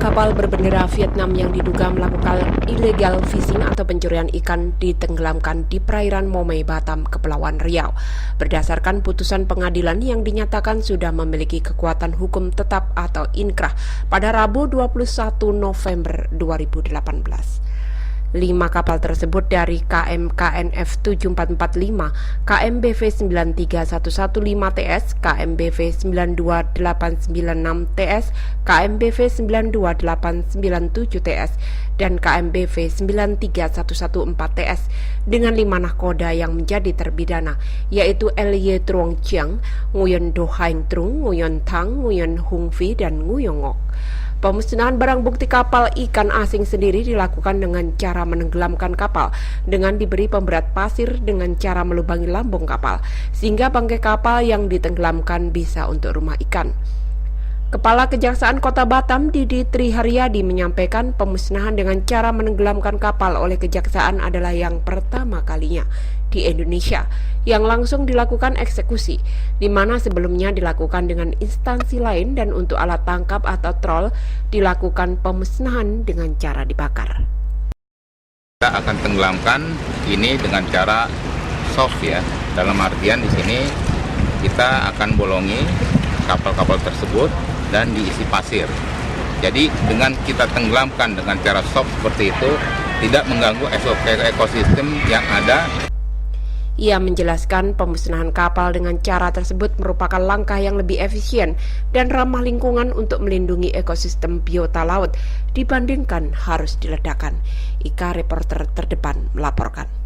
kapal berbendera Vietnam yang diduga melakukan illegal fishing atau pencurian ikan ditenggelamkan di perairan Momai, Batam, Kepulauan Riau. Berdasarkan putusan pengadilan yang dinyatakan sudah memiliki kekuatan hukum tetap atau inkrah pada Rabu 21 November 2018. 5 kapal tersebut dari KM KNF 7445, KM BV 93115 TS, KM BV 92896 TS, KM BV 92897 TS, dan KM BV 93114 TS dengan 5 nahkoda yang menjadi terpidana, yaitu L.Y. Truong Chiang, Nguyen Do Haing Trung, Nguyen Thang, Nguyen Hung Vi, dan Nguyong Ngok. Pemusnahan barang bukti kapal ikan asing sendiri dilakukan dengan cara menenggelamkan kapal dengan diberi pemberat pasir dengan cara melubangi lambung kapal, sehingga bangkai kapal yang ditenggelamkan bisa untuk rumah ikan. Kepala Kejaksaan Kota Batam, Didi Triharyadi, menyampaikan pemusnahan dengan cara menenggelamkan kapal oleh Kejaksaan adalah yang pertama kalinya di Indonesia yang langsung dilakukan eksekusi, di mana sebelumnya dilakukan dengan instansi lain, dan untuk alat tangkap atau troll dilakukan pemusnahan dengan cara dibakar. Kita akan tenggelamkan ini dengan cara soft ya, dalam artian di sini kita akan bolongi kapal-kapal tersebut dan diisi pasir. Jadi dengan kita tenggelamkan dengan cara soft seperti itu tidak mengganggu ekosistem yang ada. Ia menjelaskan pemusnahan kapal dengan cara tersebut merupakan langkah yang lebih efisien dan ramah lingkungan untuk melindungi ekosistem biota laut dibandingkan harus diledakkan. Ika, reporter terdepan, melaporkan.